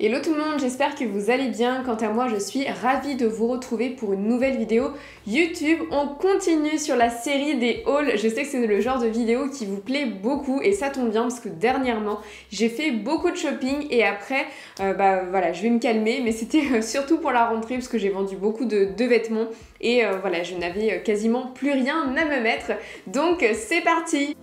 Hello tout le monde, j'espère que vous allez bien. Quant à moi, je suis ravie de vous retrouver pour une nouvelle vidéo YouTube. On continue sur la série des hauls. Je sais que c'est le genre de vidéo qui vous plaît beaucoup et ça tombe bien parce que dernièrement, j'ai fait beaucoup de shopping et après, voilà, je vais me calmer. Mais c'était surtout pour la rentrée parce que j'ai vendu beaucoup de vêtements et voilà, je n'avais quasiment plus rien à me mettre. Donc c'est parti!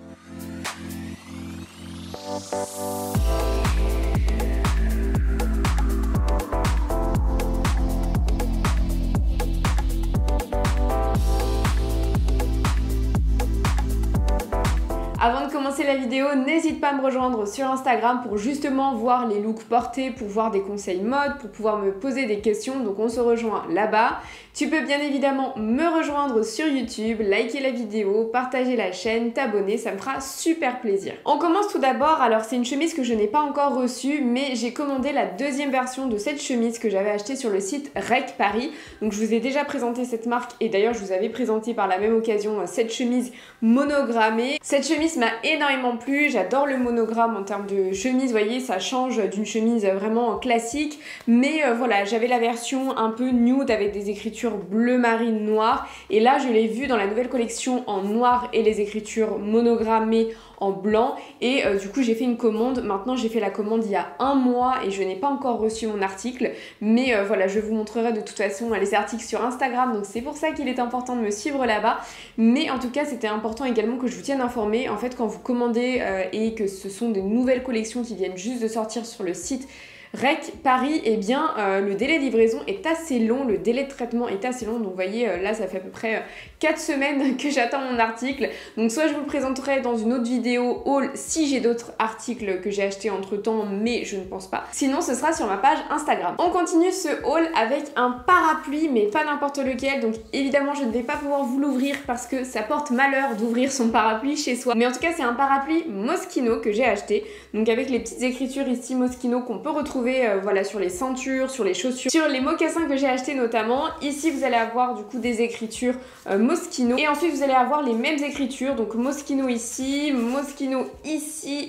Avant de commencer la vidéo, n'hésite pas à me rejoindre sur Instagram pour justement voir les looks portés, pour voir des conseils mode, pour pouvoir me poser des questions. Donc on se rejoint là-bas. Tu peux bien évidemment me rejoindre sur YouTube, liker la vidéo, partager la chaîne, t'abonner, ça me fera super plaisir. On commence tout d'abord, alors c'est une chemise que je n'ai pas encore reçue, mais j'ai commandé la deuxième version de cette chemise que j'avais achetée sur le site Rec Paris. Donc je vous ai déjà présenté cette marque et d'ailleurs je vous avais présenté par la même occasion cette chemise monogrammée. Cette chemise m'a énormément plu, j'adore le monogramme en termes de chemise, vous voyez, ça change d'une chemise vraiment classique, mais voilà, j'avais la version un peu nude avec des écritures bleu marine noir et là je l'ai vue dans la nouvelle collection en noir et les écritures monogrammées en blanc et du coup j'ai fait une commande. Maintenant j'ai fait la commande il y a un mois et je n'ai pas encore reçu mon article, mais voilà, je vous montrerai de toute façon les articles sur Instagram, donc c'est pour ça qu'il est important de me suivre là-bas. Mais en tout cas c'était important également que je vous tienne informé. En fait, quand vous commandez et que ce sont des nouvelles collections qui viennent juste de sortir sur le site Rec Paris, eh bien le délai de livraison est assez long, le délai de traitement est assez long. Donc vous voyez là ça fait à peu près 4 semaines que j'attends mon article. Donc soit je vous le présenterai dans une autre vidéo haul si j'ai d'autres articles que j'ai achetés entre temps, mais je ne pense pas. Sinon ce sera sur ma page Instagram. On continue ce haul avec un parapluie, mais pas n'importe lequel. Donc évidemment je ne vais pas pouvoir vous l'ouvrir parce que ça porte malheur d'ouvrir son parapluie chez soi. Mais en tout cas c'est un parapluie Moschino que j'ai acheté. Donc avec les petites écritures ici Moschino qu'on peut retrouver voilà, sur les ceintures, sur les chaussures, sur les mocassins que j'ai achetés notamment. Ici vous allez avoir du coup des écritures Moschino et ensuite vous allez avoir les mêmes écritures, donc Moschino ici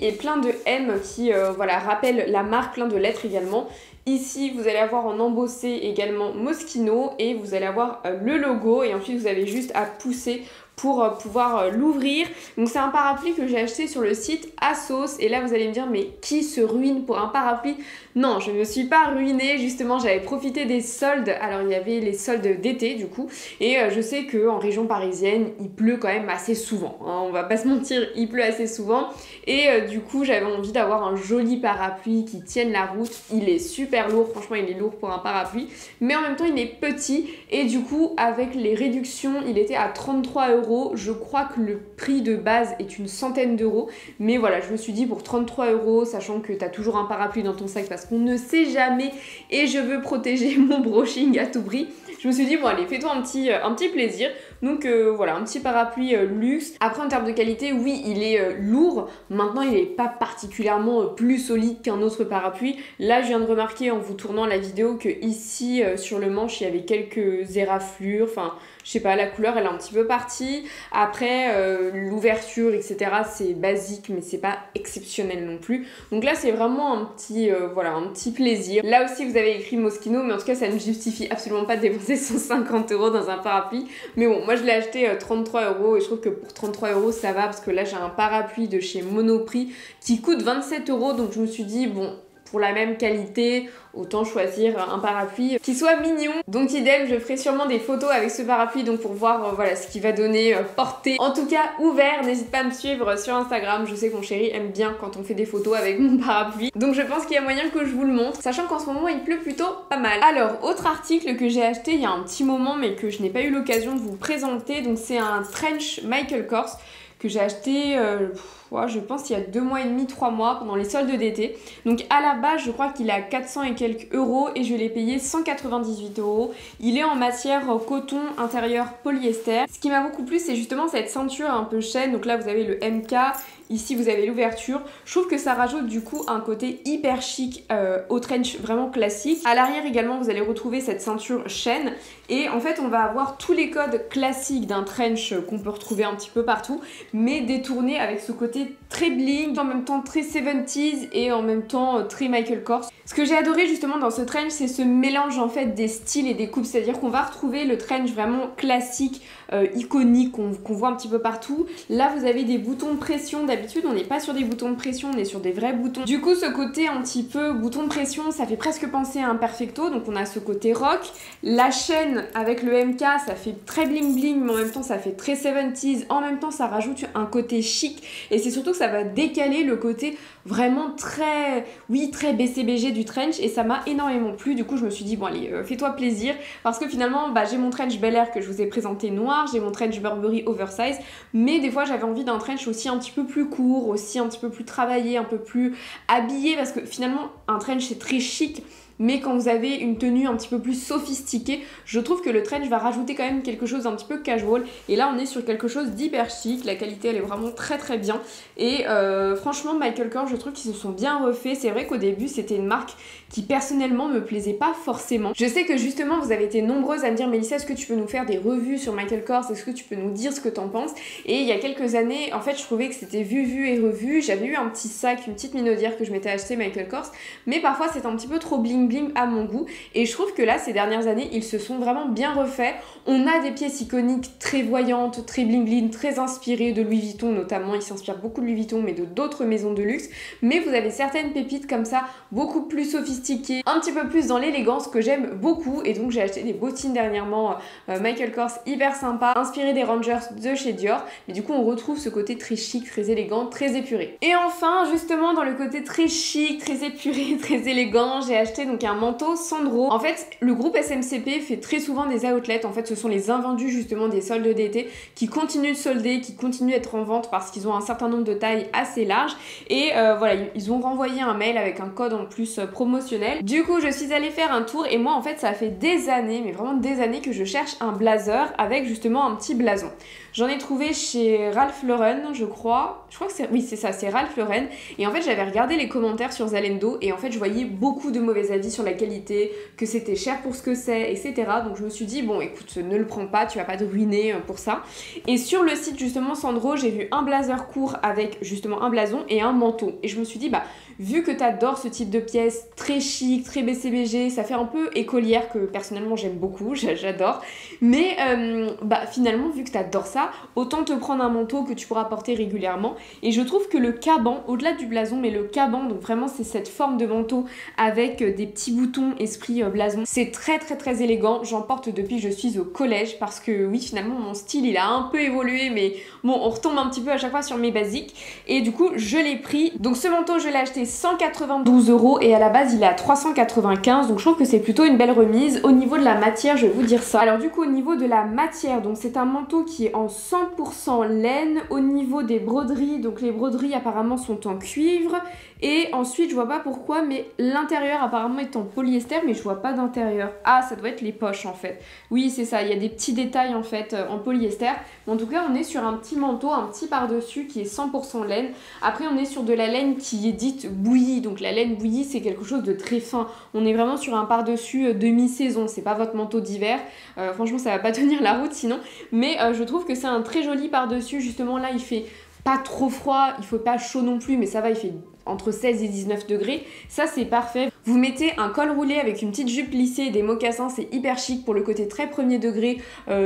et plein de M qui voilà, rappellent la marque, plein de lettres également. Ici, vous allez avoir en embossé également Moschino et vous allez avoir le logo et ensuite vous avez juste à pousser pour pouvoir l'ouvrir. Donc c'est un parapluie que j'ai acheté sur le site Asos et là vous allez me dire mais qui se ruine pour un parapluie? Non, je ne me suis pas ruinée, justement j'avais profité des soldes. Alors il y avait les soldes d'été du coup et je sais qu'en région parisienne il pleut quand même assez souvent, hein, on va pas se mentir, il pleut assez souvent et du coup j'avais envie d'avoir un joli parapluie qui tienne la route. Il est super lourd, franchement il est lourd pour un parapluie, mais en même temps il est petit et du coup avec les réductions il était à 33 €. Je crois que le prix de base est une centaine d'euros, mais voilà, je me suis dit pour 33 €, sachant que tu as toujours un parapluie dans ton sac parce qu'on ne sait jamais et je veux protéger mon brushing à tout prix, je me suis dit bon allez, fais-toi un petit plaisir. Donc voilà, un petit parapluie luxe. Après en termes de qualité, oui il est lourd, maintenant il n'est pas particulièrement plus solide qu'un autre parapluie. Là je viens de remarquer en vous tournant la vidéo que ici sur le manche il y avait quelques éraflures, enfin je sais pas, la couleur elle est un petit peu partie. Après l'ouverture etc c'est basique mais c'est pas exceptionnel non plus. Donc là c'est vraiment un petit voilà, un petit plaisir. Là aussi vous avez écrit Moschino, mais en tout cas ça ne justifie absolument pas de dépenser 150 € dans un parapluie. Mais bon, moi je l'ai acheté 33 € et je trouve que pour 33 € ça va parce que là j'ai un parapluie de chez Monoprix qui coûte 27 €, donc je me suis dit bon, pour la même qualité, autant choisir un parapluie qui soit mignon. Donc idem, je ferai sûrement des photos avec ce parapluie donc pour voir voilà ce qu'il va donner porté. En tout cas ouvert, n'hésite pas à me suivre sur Instagram, je sais que mon chéri aime bien quand on fait des photos avec mon parapluie. Donc je pense qu'il y a moyen que je vous le montre, sachant qu'en ce moment il pleut plutôt pas mal. Alors autre article que j'ai acheté il y a un petit moment mais que je n'ai pas eu l'occasion de vous présenter, donc c'est un trench Michael Kors que j'ai acheté je pense il y a 2 mois et demi, 3 mois pendant les soldes d'été. Donc à la base je crois qu'il est à 400 et quelques euros et je l'ai payé 198 €. Il est en matière coton intérieur polyester. Ce qui m'a beaucoup plu c'est justement cette ceinture un peu chaîne. Donc là vous avez le MK, ici vous avez l'ouverture. Je trouve que ça rajoute du coup un côté hyper chic au trench vraiment classique. À l'arrière également vous allez retrouver cette ceinture chaîne et en fait on va avoir tous les codes classiques d'un trench qu'on peut retrouver un petit peu partout mais détournés avec ce côté côté très bling, en même temps très 70s et en même temps très Michael Kors. Ce que j'ai adoré justement dans ce trench, c'est ce mélange en fait des styles et des coupes, c'est-à-dire qu'on va retrouver le trench vraiment classique, iconique, qu'on voit un petit peu partout. Là vous avez des boutons de pression, d'habitude on n'est pas sur des boutons de pression, on est sur des vrais boutons. Du coup ce côté un petit peu bouton de pression, ça fait presque penser à un perfecto, donc on a ce côté rock. La chaîne avec le MK, ça fait très bling bling, mais en même temps ça fait très 70s, en même temps ça rajoute un côté chic, et c'est surtout que ça va décaler le côté vraiment très, oui, très BCBG du trench, et ça m'a énormément plu. Du coup je me suis dit bon allez, fais-toi plaisir, parce que finalement bah, j'ai mon trench Bel Air que je vous ai présenté noir, j'ai mon trench Burberry oversize, mais des fois j'avais envie d'un trench aussi un petit peu plus court, aussi un petit peu plus travaillé, un peu plus habillé, parce que finalement un trench c'est très chic, mais quand vous avez une tenue un petit peu plus sophistiquée, je trouve que le trench va rajouter quand même quelque chose d'un petit peu casual, et là on est sur quelque chose d'hyper chic. La qualité elle est vraiment très très bien, et franchement Michael Kors, je trouve qu'ils se sont bien refaits. C'est vrai qu'au début c'était une marque qui personnellement me plaisait pas forcément. Je sais que justement vous avez été nombreuses à me dire Mélissa, est-ce que tu peux nous faire des revues sur Michael Kors, est-ce que tu peux nous dire ce que t'en penses, et il y a quelques années en fait je trouvais que c'était vu et revu. J'avais eu un petit sac, une petite minaudière que je m'étais acheté Michael Kors, mais parfois c'était un petit peu trop bling bling à mon goût, et je trouve que là ces dernières années ils se sont vraiment bien refaits. On a des pièces iconiques très voyantes, très bling bling, très inspirées de Louis Vuitton notamment, ils s'inspirent beaucoup de Louis Vuitton mais de d'autres maisons de luxe, mais vous avez certaines pépites comme ça beaucoup plus sophistiquées, un petit peu plus dans l'élégance que j'aime beaucoup, et donc j'ai acheté des bottines dernièrement Michael Kors hyper sympa, inspirées des Rangers de chez Dior, mais du coup on retrouve ce côté très chic, très élégant, très épuré. Et enfin justement dans le côté très chic, très épuré, très élégant, j'ai acheté donc un manteau Sandro. En fait, le groupe SMCP fait très souvent des outlets. En fait, ce sont les invendus justement des soldes d'été qui continuent de solder, qui continuent d'être en vente parce qu'ils ont un certain nombre de tailles assez larges. Et voilà, ils ont renvoyé un mail avec un code en plus promotionnel. Du coup, je suis allée faire un tour, et moi en fait, ça fait des années, mais vraiment des années que je cherche un blazer avec justement un petit blason. J'en ai trouvé chez Ralph Lauren, je crois. Je crois que c'est... Oui, c'est ça, c'est Ralph Lauren. Et en fait, j'avais regardé les commentaires sur Zalando, et en fait, je voyais beaucoup de mauvais avis sur la qualité, que c'était cher pour ce que c'est, etc. Donc je me suis dit, bon, écoute, ne le prends pas, tu vas pas te ruiner pour ça. Et sur le site, justement, Sandro, j'ai vu un blazer court avec justement un blason et un manteau. Et je me suis dit, bah, vu que t'adores ce type de pièces, très chic, très BCBG, ça fait un peu écolière que personnellement j'aime beaucoup, j'adore. Mais bah, finalement, vu que t'adores ça, autant te prendre un manteau que tu pourras porter régulièrement. Et je trouve que le caban, au-delà du blason, mais le caban, donc vraiment c'est cette forme de manteau avec des petits boutons esprit blason, c'est très très très élégant. J'en porte depuis que je suis au collège, parce que oui, finalement mon style il a un peu évolué, mais bon, on retombe un petit peu à chaque fois sur mes basiques, et du coup je l'ai pris. Donc ce manteau je l'ai acheté 192 € et à la base il est à 395, donc je trouve que c'est plutôt une belle remise. Au niveau de la matière, je vais vous dire ça. Alors du coup au niveau de la matière, donc c'est un manteau qui est en 100% laine. Au niveau des broderies, donc les broderies apparemment sont en cuivre, et ensuite je vois pas pourquoi, mais l'intérieur apparemment est en polyester, mais je vois pas d'intérieur. Ah, ça doit être les poches en fait. Oui, c'est ça, il y a des petits détails en fait en polyester, mais en tout cas on est sur un petit manteau, un petit par-dessus qui est 100% laine. Après on est sur de la laine qui est dite bouillie, donc la laine bouillie c'est quelque chose de très fin. On est vraiment sur un par-dessus demi-saison, c'est pas votre manteau d'hiver. Franchement ça va pas tenir la route sinon, mais je trouve que c'est un très joli par-dessus. Justement là il fait pas trop froid, il faut pas chaud non plus, mais ça va, il fait entre 16 et 19 degrés, ça c'est parfait. Vous mettez un col roulé avec une petite jupe lissée et des mocassins, c'est hyper chic pour le côté très premier degré,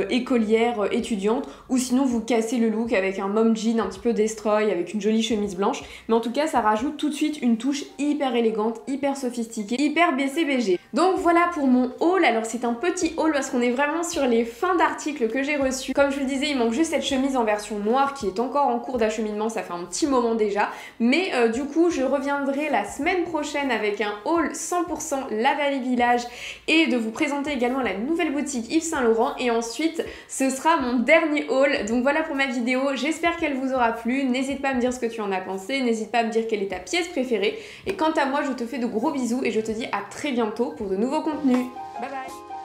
écolière, étudiante, ou sinon vous cassez le look avec un mom jean un petit peu destroy avec une jolie chemise blanche, mais en tout cas ça rajoute tout de suite une touche hyper élégante, hyper sophistiquée, hyper BCBG. Donc voilà pour mon haul. Alors c'est un petit haul parce qu'on est vraiment sur les fins d'articles que j'ai reçus. Comme je le disais, il manque juste cette chemise en version noire qui est encore en cours d'acheminement, ça fait un petit moment déjà, mais du coup je reviendrai la semaine prochaine avec un haul 100% La Vallée Village, et de vous présenter également la nouvelle boutique Yves Saint Laurent, et ensuite ce sera mon dernier haul. Donc voilà pour ma vidéo, j'espère qu'elle vous aura plu. N'hésite pas à me dire ce que tu en as pensé, n'hésite pas à me dire quelle est ta pièce préférée, et quant à moi je te fais de gros bisous et je te dis à très bientôt pour de nouveaux contenus. Bye bye.